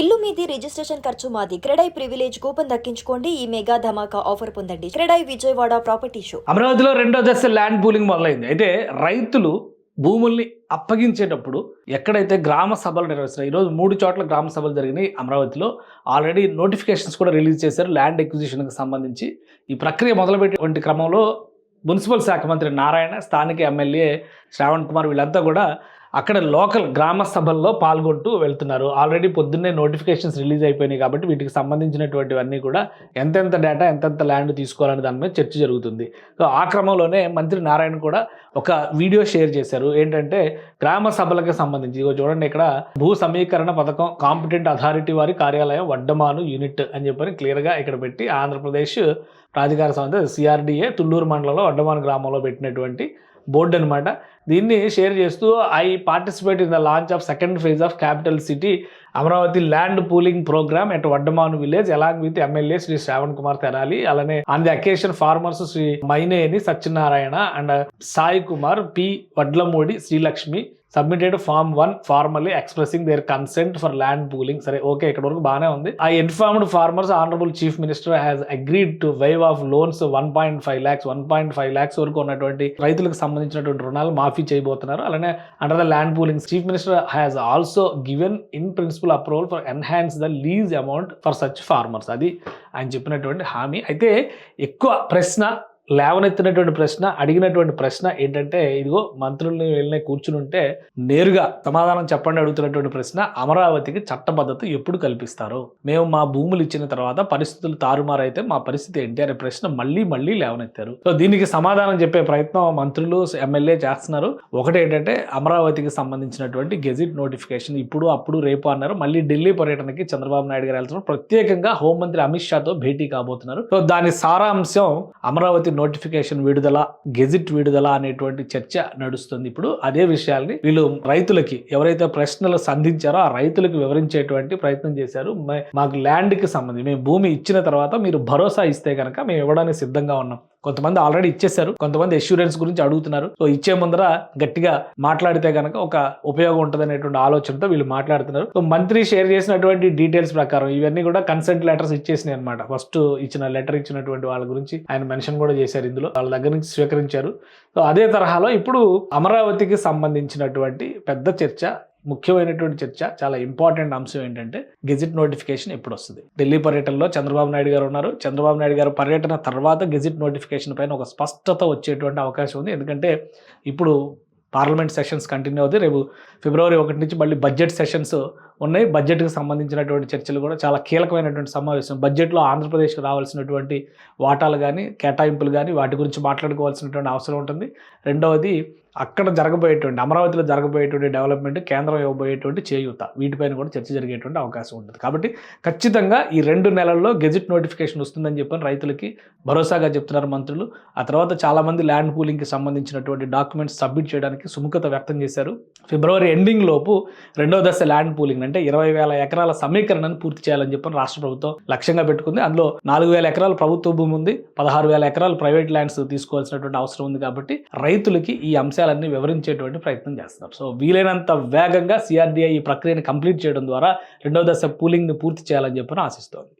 ఇల్లు మీది రిజిస్ట్రేషన్ ఖర్చు మాది. క్రెడై ప్రివిలేజ్ కూపన్ దక్కించుకోండి. ఈ మెగా ధమాకా ఆఫర్ పొందండి. CREDAI Vijayawada property show. అమరావతిలో రెండో దశ ల్యాండ్ పూలింగ్ మొదలైంది. అయితే రైతులు భూముల్ని అప్పగించేటప్పుడు ఎక్కడైతే గ్రామ సభలు నిర్వహిస్తారు, ఈరోజు 3 చోట్ల గ్రామ సభలు జరిగినాయి అమరావతిలో. ఆల్రెడీ నోటిఫికేషన్స్ కూడా రిలీజ్ చేశారు ల్యాండ్ ఎక్విజిషన్కి సంబంధించి. ఈ ప్రక్రియ మొదలుపెట్టేటువంటి క్రమంలో మున్సిపల్ శాఖ మంత్రి నారాయణ, స్థానిక ఎమ్మెల్యే శ్రావణ్ కుమార్ వీళ్ళంతా కూడా అక్కడ లోకల్ గ్రామ సభల్లో పాల్గొంటూ వెళ్తున్నారు. ఆల్రెడీ పొద్దున్నే నోటిఫికేషన్స్ రిలీజ్ అయిపోయినాయి కాబట్టి వీటికి సంబంధించినటువంటివన్నీ కూడా ఎంతెంత డేటా, ఎంతెంత ల్యాండ్ తీసుకోవాలనే దాని మీద చర్చ జరుగుతుంది. సో ఆ క్రమంలోనే మంత్రి నారాయణ కూడా ఒక వీడియో షేర్ చేశారు. ఏంటంటే గ్రామ సభలకు సంబంధించి చూడండి, ఇక్కడ భూ సమీకరణ పథకం కాంపిటెంట్ అథారిటీ వారి కార్యాలయం వడ్డమాను యూనిట్ అని చెప్పని క్లియర్గా ఇక్కడ పెట్టి ఆంధ్రప్రదేశ్ ప్రాధికార సంస్థ సిఆర్డిఏ తుళ్ళూరు మండలంలో వడ్డమాను గ్రామంలో పెట్టినటువంటి బోర్డు అనమాట. దీన్ని షేర్ చేస్తూ I participate in the launch of second phase of capital city Amaravati land pooling program at Vaddamanu village along with MLA Shri Sravan Kumar Terali. అలానే on the occasion farmers Shri Maineni Satyanarayana and Sai Kumar, P Vadlamudi, Srilakshmi submitted form 1 formally expressing their consent for land pooling. సరే, okay, ఇక్కడ వరకు బాగానే ఉంది. I informed farmers honourable chief minister has agreed to waive of loans 1.5 lakhs వరకు ఉన్నటువంటి రైతులకు సంబంధించినటువంటి రుణాలు మాఫీ చేయబోతున్నారు. అలానే under the land pooling chief minister has also given in principle approval for enhance the lease amount for such farmers. అది ఆయన చెప్పినటువంటి హామీ. అయితే ఎక్కువ ప్రశ్న లేవనెత్తినటువంటి ప్రశ్న, అడిగినటువంటి ప్రశ్న ఏంటంటే, ఇదిగో మంత్రుల్ని వెళ్ళిన కూర్చుని ఉంటే నేరుగా సమాధానం చెప్పండి అడుగుతున్నటువంటి ప్రశ్న, అమరావతికి చట్టబద్ధత ఎప్పుడు కల్పిస్తారు? మేము మా భూములు ఇచ్చిన తర్వాత పరిస్థితులు తారుమారైతే మా పరిస్థితి ఏంటి అనే ప్రశ్న మళ్ళీ మళ్ళీ లేవనెత్తారు. సో దీనికి సమాధానం చెప్పే ప్రయత్నం మంత్రులు, ఎమ్మెల్యే చేస్తున్నారు. ఒకటి ఏంటంటే, అమరావతికి సంబంధించినటువంటి గెజిట్ నోటిఫికేషన్ ఇప్పుడు అప్పుడు రేపు అన్నారు. మళ్ళీ ఢిల్లీ పర్యటనకి చంద్రబాబు నాయుడు గారు వెళ్తున్నారు. ప్రత్యేకంగా హోంమంత్రి అమిత్ షాతో భేటీ కాబోతున్నారు. సో దాని సారాంశం అమరావతి నోటిఫికేషన్ విడుదల, గెజిట్ విడుదల అనేటువంటి చర్చ నడుస్తుంది. ఇప్పుడు అదే విషయాల్ని వీళ్ళు రైతులకి ఎవరైతే ప్రశ్నలు సంధించారో ఆ రైతులకు వివరించేటువంటి ప్రయత్నం చేశారు. మాకు ల్యాండ్కి సంబంధించి మేము భూమి ఇచ్చిన తర్వాత మీరు భరోసా ఇస్తే కనుక మేము ఇవ్వడానికి సిద్ధంగా ఉన్నాం. కొంతమంది ఆల్రెడీ ఇచ్చేశారు, కొంతమంది అష్యూరెన్స్ గురించి అడుగుతున్నారు. సో ఇచ్చే ముందర గట్టిగా మాట్లాడితే కనుక ఒక ఉపయోగం ఉంటుంది అనేటువంటి ఆలోచనతో వీళ్ళు మాట్లాడుతున్నారు. సో మంత్రి షేర్ చేసినటువంటి డీటెయిల్స్ ప్రకారం ఇవన్నీ కూడా కన్సెంట్ లెటర్స్ ఇచ్చేసినాయి అనమాట. ఫస్ట్ ఇచ్చిన లెటర్ ఇచ్చినటువంటి వాళ్ళ గురించి ఆయన మెన్షన్ కూడా చేశారు ఇందులో, వాళ్ళ దగ్గర నుంచి స్వీకరించారు. సో అదే తరహాలో ఇప్పుడు అమరావతికి సంబంధించినటువంటి పెద్ద చర్చ, ముఖ్యమైనటువంటి చర్చ, చాలా ఇంపార్టెంట్ అంశం ఏంటంటే గెజిట్ నోటిఫికేషన్ ఎప్పుడు వస్తుంది? ఢిల్లీ పర్యటనలో చంద్రబాబు నాయుడు గారు ఉన్నారు. చంద్రబాబు నాయుడు గారు పర్యటన తర్వాత గెజిట్ నోటిఫికేషన్ పైన ఒక స్పష్టత వచ్చేటువంటి అవకాశం ఉంది. ఎందుకంటే ఇప్పుడు పార్లమెంట్ సెషన్స్ కంటిన్యూ అవుతాయి. రేపు ఫిబ్రవరి 1 నుంచి మళ్ళీ బడ్జెట్ సెషన్స్ ఉన్నాయి. బడ్జెట్కి సంబంధించినటువంటి చర్చలు కూడా చాలా కీలకమైనటువంటి సమావేశం. బడ్జెట్లో ఆంధ్రప్రదేశ్కి రావాల్సినటువంటి వాటాలు కానీ, కేటాయింపులు కానీ, వాటి గురించి మాట్లాడుకోవాల్సినటువంటి అవసరం ఉంటుంది. రెండవది అక్కడ జరగబోయేటువంటి, అమరావతిలో జరగబోయేటువంటి డెవలప్మెంట్, కేంద్రం ఇవ్వబోయేటువంటి చేయూత, వీటిపైన కూడా చర్చ జరిగేటువంటి అవకాశం ఉంటుంది. కాబట్టి ఖచ్చితంగా ఈ 2 నెలల్లో గెజిట్ నోటిఫికేషన్ వస్తుందని చెప్పని రైతులకి భరోసాగా చెప్తున్నారు మంత్రులు. ఆ తర్వాత చాలామంది ల్యాండ్ పూలింగ్కి సంబంధించినటువంటి డాక్యుమెంట్స్ సబ్మిట్ చేయడానికి సుముఖత వ్యక్తం చేశారు. ఫిబ్రవరి ఎండింగ్ లోపు రెండో దశ ల్యాండ్ పూలింగ్ అంటే 20,000 ఎకరాల సమీకరణను పూర్తి చేయాలని చెప్పని రాష్ట్ర ప్రభుత్వం లక్ష్యంగా పెట్టుకుంది. అందులో 4,000 ఎకరాలు ప్రభుత్వ భూమి ఉంది, 16,000 ఎకరాలు ప్రైవేట్ ల్యాండ్స్ తీసుకోవాల్సినటువంటి అవసరం ఉంది. కాబట్టి రైతులకి ఈ అంశాలన్నీ వివరించేటువంటి ప్రయత్నం చేస్తున్నారు. సో వీలైనంత వేగంగా సిఆర్డిఐ ఈ ప్రక్రియను కంప్లీట్ చేయడం ద్వారా రెండో దశ పూలింగ్ని పూర్తి చేయాలని చెప్పని ఆశిస్తోంది.